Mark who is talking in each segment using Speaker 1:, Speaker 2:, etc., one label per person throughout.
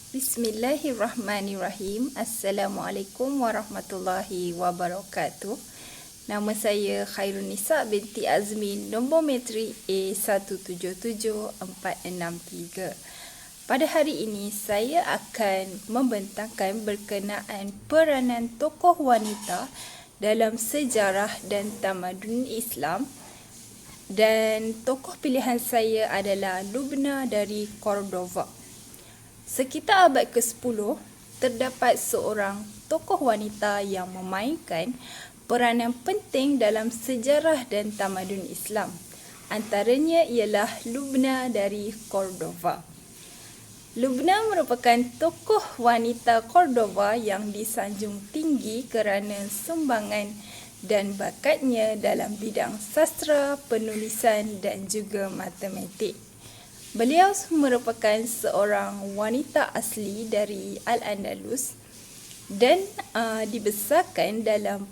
Speaker 1: Bismillahirrahmanirrahim. Assalamualaikum warahmatullahi wabarakatuh. Nama saya Khairunisa binti Azmin, nombor metrik A177463. Pada hari ini saya akan membentangkan berkenaan peranan tokoh wanita dalam sejarah dan tamadun Islam. Dan tokoh pilihan saya adalah Lubna dari Cordova. Sekitar abad ke-10, terdapat seorang tokoh wanita yang memainkan peranan penting dalam sejarah dan tamadun Islam. Antaranya ialah Lubna dari Cordova. Lubna merupakan tokoh wanita Cordova yang disanjung tinggi kerana sumbangan dan bakatnya dalam bidang sastra, penulisan dan juga matematik. Beliau merupakan seorang wanita asli dari Al-Andalus dan dibesarkan dalam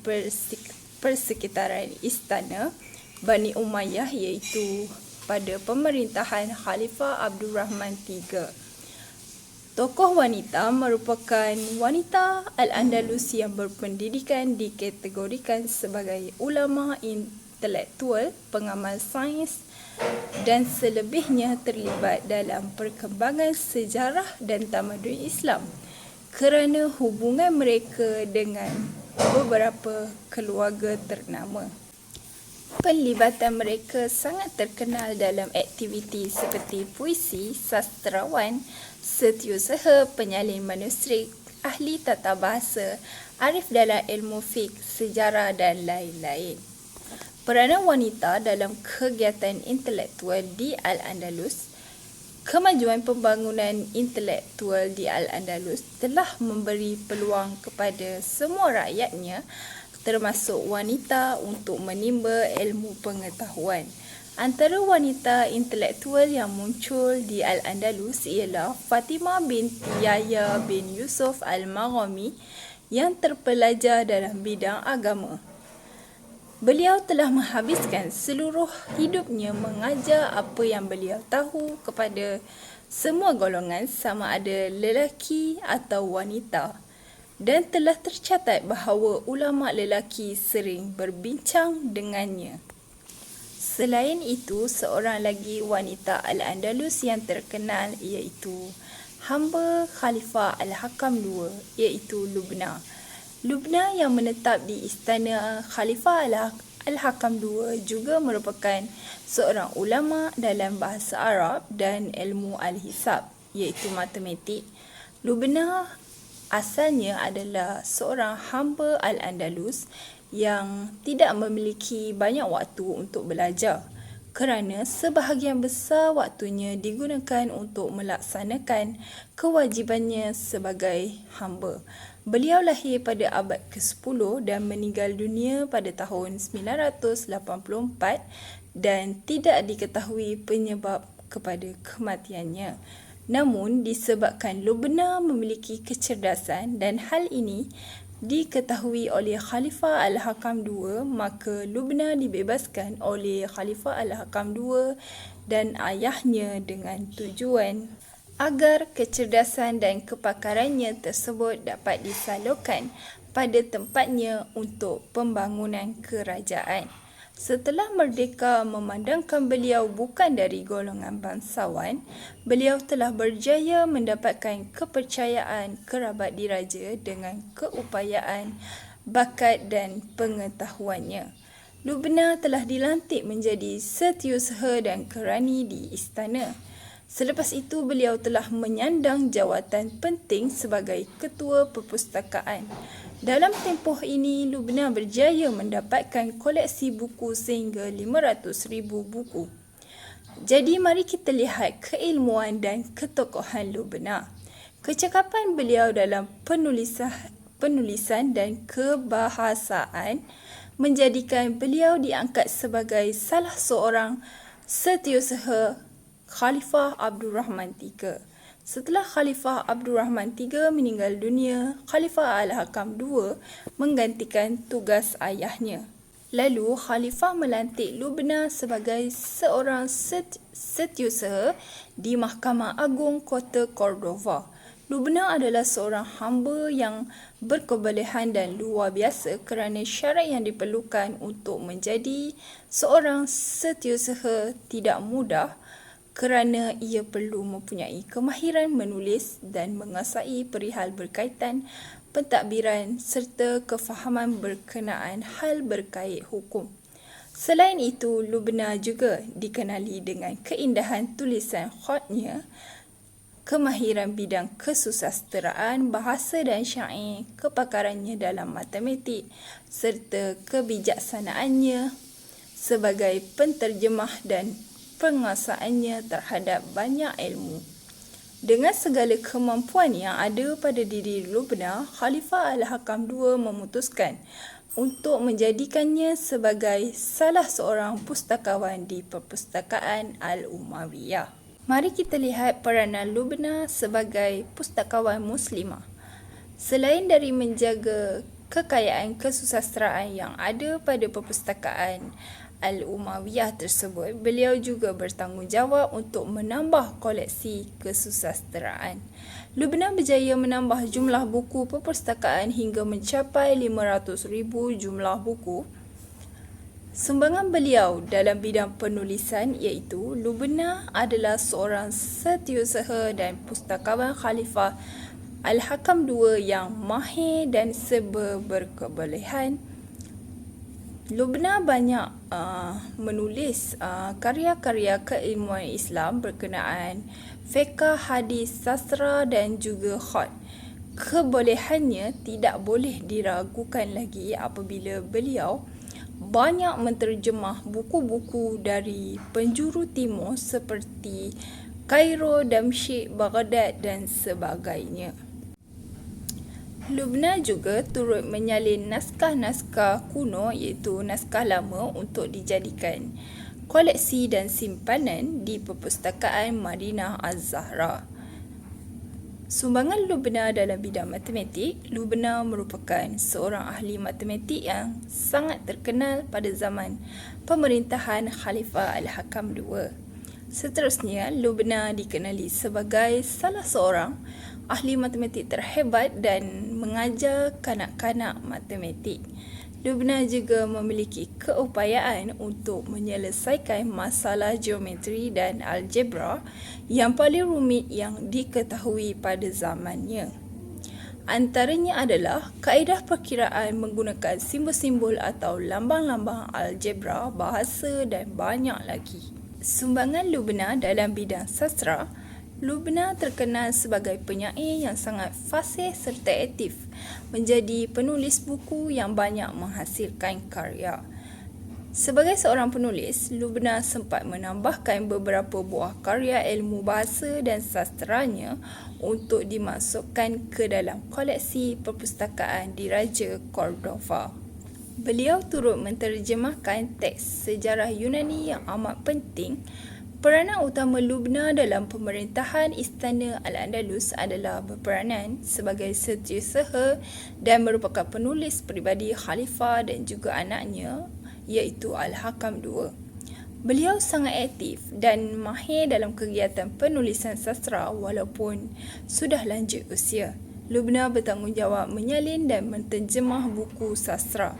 Speaker 1: persekitaran istana Bani Umayyah, iaitu pada pemerintahan Khalifah Abdul Rahman III. Tokoh wanita merupakan wanita Al-Andalus yang berpendidikan, dikategorikan sebagai ulama, intelektual, pengamal sains dan selebihnya terlibat dalam perkembangan sejarah dan tamadun Islam kerana hubungan mereka dengan beberapa keluarga ternama. Penlibatan mereka sangat terkenal dalam aktiviti seperti puisi, sastrawan, setiausaha, penyalin manuskrip, ahli tata bahasa, arif dalam ilmu fiqh, sejarah dan lain-lain. Peranan wanita dalam kegiatan intelektual di Al-Andalus. Kemajuan pembangunan intelektual di Al-Andalus telah memberi peluang kepada semua rakyatnya, termasuk wanita, untuk menimba ilmu pengetahuan. Antara wanita intelektual yang muncul di Al-Andalus ialah Fatimah binti Yahya bin Yusuf Al-Maghami yang terpelajar dalam bidang agama. Beliau telah menghabiskan seluruh hidupnya mengajar apa yang beliau tahu kepada semua golongan, sama ada lelaki atau wanita, dan telah tercatat bahawa ulama lelaki sering berbincang dengannya. Selain itu, seorang lagi wanita Al-Andalus yang terkenal iaitu hamba Khalifah Al-Hakam II, iaitu Lubna. Lubna yang menetap di istana Khalifah Al-Hakam II juga merupakan seorang ulama dalam bahasa Arab dan ilmu al-hisab, iaitu matematik. Lubna asalnya adalah seorang hamba Al-Andalus yang tidak memiliki banyak waktu untuk belajar kerana sebahagian besar waktunya digunakan untuk melaksanakan kewajibannya sebagai hamba. Beliau lahir pada abad ke-10 dan meninggal dunia pada tahun 984 dan tidak diketahui penyebab kepada kematiannya. Namun disebabkan Lubna memiliki kecerdasan dan hal ini diketahui oleh Khalifah Al-Hakam II, maka Lubna dibebaskan oleh Khalifah Al-Hakam II dan ayahnya dengan tujuan agar kecerdasan dan kepakarannya tersebut dapat disalurkan pada tempatnya untuk pembangunan kerajaan. Setelah merdeka memandangkan beliau bukan dari golongan bangsawan, beliau telah berjaya mendapatkan kepercayaan kerabat diraja dengan keupayaan, bakat dan pengetahuannya. Lubna telah dilantik menjadi setiausaha dan kerani di istana. Selepas itu, beliau telah menyandang jawatan penting sebagai ketua perpustakaan. Dalam tempoh ini, Lubna berjaya mendapatkan koleksi buku sehingga 500,000 buku. Jadi, mari kita lihat keilmuan dan ketokohan Lubna. Kecakapan beliau dalam penulisan dan kebahasaan menjadikan beliau diangkat sebagai salah seorang setiausaha Khalifah Abdul Rahman III. Setelah Khalifah Abdul Rahman III meninggal dunia, Khalifah Al-Hakam II menggantikan tugas ayahnya. Lalu Khalifah melantik Lubna sebagai seorang setiausaha di Mahkamah Agung Kota Cordova. Lubna adalah seorang hamba yang berkebolehan dan luar biasa kerana syarat yang diperlukan untuk menjadi seorang setiausaha tidak mudah kerana ia perlu mempunyai kemahiran menulis dan menguasai perihal berkaitan pentadbiran serta kefahaman berkenaan hal berkait hukum. Selain itu, Lubna juga dikenali dengan keindahan tulisan khatnya, kemahiran bidang kesusasteraan, bahasa dan syair, kepakarannya dalam matematik serta kebijaksanaannya sebagai penterjemah dan penguasaannya terhadap banyak ilmu. Dengan segala kemampuan yang ada pada diri Lubna, Khalifah Al-Hakam II memutuskan untuk menjadikannya sebagai salah seorang pustakawan di Perpustakaan Al-Umayyah. Mari kita lihat peranan Lubna sebagai pustakawan muslimah. Selain dari menjaga kekayaan kesusasteraan yang ada pada Perpustakaan Al-Umayyah tersebut, beliau juga bertanggungjawab untuk menambah koleksi kesusasteraan. Lubna berjaya menambah jumlah buku perpustakaan hingga mencapai 500,000 jumlah buku. Sumbangan beliau dalam bidang penulisan iaitu Lubna adalah seorang setiausaha dan pustakawan Khalifah Al-Hakam II yang mahir dan serba berkebolehan. Lubna banyak menulis karya-karya keilmuan Islam berkenaan fiqh, hadis, sastra dan juga khat. Kebolehannya tidak boleh diragukan lagi apabila beliau banyak menterjemah buku-buku dari penjuru timur seperti Kairo, Damsyik, Baghdad dan sebagainya. Lubna juga turut menyalin naskah-naskah kuno iaitu naskah lama untuk dijadikan koleksi dan simpanan di Perpustakaan Madinah Az-Zahra. Sumbangan Lubna dalam bidang matematik, Lubna merupakan seorang ahli matematik yang sangat terkenal pada zaman pemerintahan Khalifah Al-Hakam II. Seterusnya, Lubna dikenali sebagai salah seorang ahli matematik terhebat dan mengajar kanak-kanak matematik. Lubna juga memiliki keupayaan untuk menyelesaikan masalah geometri dan algebra yang paling rumit yang diketahui pada zamannya. Antaranya adalah kaedah perkiraan menggunakan simbol-simbol atau lambang-lambang algebra, bahasa dan banyak lagi. Sumbangan Lubna dalam bidang sastra, Lubna terkenal sebagai penyair yang sangat fasih serta aktif, menjadi penulis buku yang banyak menghasilkan karya. Sebagai seorang penulis, Lubna sempat menambahkan beberapa buah karya ilmu bahasa dan sastranya untuk dimasukkan ke dalam koleksi perpustakaan Diraja Cordova. Beliau turut menterjemahkan teks sejarah Yunani yang amat penting. Peranan utama Lubna dalam pemerintahan Istana Al-Andalus adalah berperanan sebagai setiausaha dan merupakan penulis peribadi Khalifah dan juga anaknya iaitu Al-Hakam II. Beliau sangat aktif dan mahir dalam kegiatan penulisan sastra walaupun sudah lanjut usia. Lubna bertanggungjawab menyalin dan menterjemah buku sastra.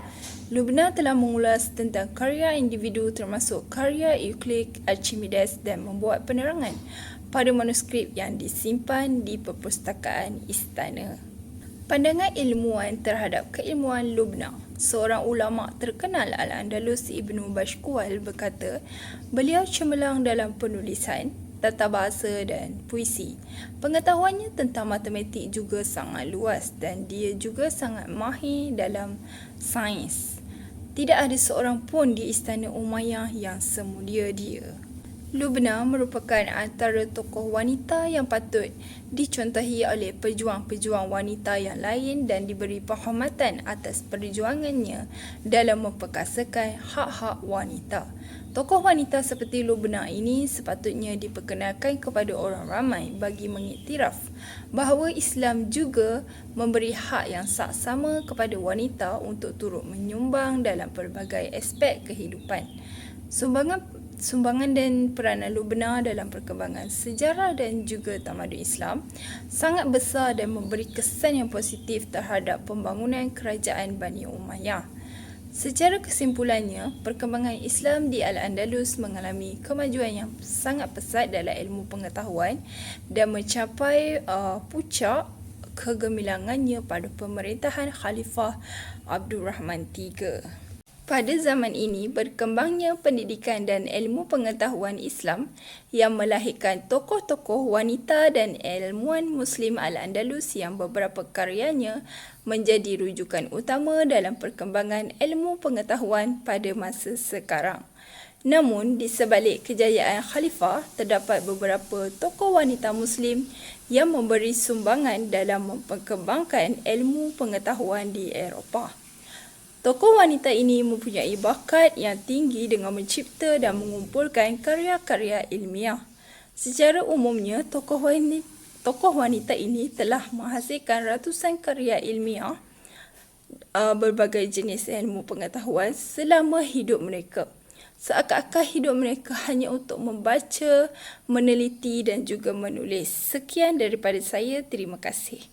Speaker 1: Lubna telah mengulas tentang karya individu termasuk karya Euclid, Archimedes dan membuat penerangan pada manuskrip yang disimpan di perpustakaan istana. Pandangan ilmuwan terhadap keilmuan Lubna. Seorang ulama terkenal Al-Andalus Ibnu Bashkuwal berkata, beliau cemerlang dalam penulisan, tata bahasa dan puisi. Pengetahuannya tentang matematik juga sangat luas dan dia juga sangat mahir dalam sains. Tidak ada seorang pun di Istana Umayyah yang semulia dia. Lubna merupakan antara tokoh wanita yang patut dicontohi oleh pejuang-pejuang wanita yang lain dan diberi penghormatan atas perjuangannya dalam memperkasakan hak-hak wanita. Tokoh wanita seperti Lubna ini sepatutnya diperkenalkan kepada orang ramai bagi mengiktiraf bahawa Islam juga memberi hak yang saksama kepada wanita untuk turut menyumbang dalam pelbagai aspek kehidupan. Sumbangan Sumbangan dan peranan Lubna dalam perkembangan sejarah dan juga tamadun Islam sangat besar dan memberi kesan yang positif terhadap pembangunan kerajaan Bani Umayyah. Secara kesimpulannya, perkembangan Islam di Al-Andalus mengalami kemajuan yang sangat pesat dalam ilmu pengetahuan dan mencapai puncak kegemilangannya pada pemerintahan Khalifah Abdul Rahman III. Pada zaman ini, berkembangnya pendidikan dan ilmu pengetahuan Islam yang melahirkan tokoh-tokoh wanita dan ilmuwan Muslim Al-Andalus yang beberapa karyanya menjadi rujukan utama dalam perkembangan ilmu pengetahuan pada masa sekarang. Namun, di sebalik kejayaan Khalifah, terdapat beberapa tokoh wanita Muslim yang memberi sumbangan dalam memperkembangkan ilmu pengetahuan di Eropah. Tokoh wanita ini mempunyai bakat yang tinggi dengan mencipta dan mengumpulkan karya-karya ilmiah. Secara umumnya, tokoh wanita ini telah menghasilkan ratusan karya ilmiah berbagai jenis ilmu pengetahuan selama hidup mereka. Seakan-akan hidup mereka hanya untuk membaca, meneliti dan juga menulis. Sekian daripada saya, terima kasih.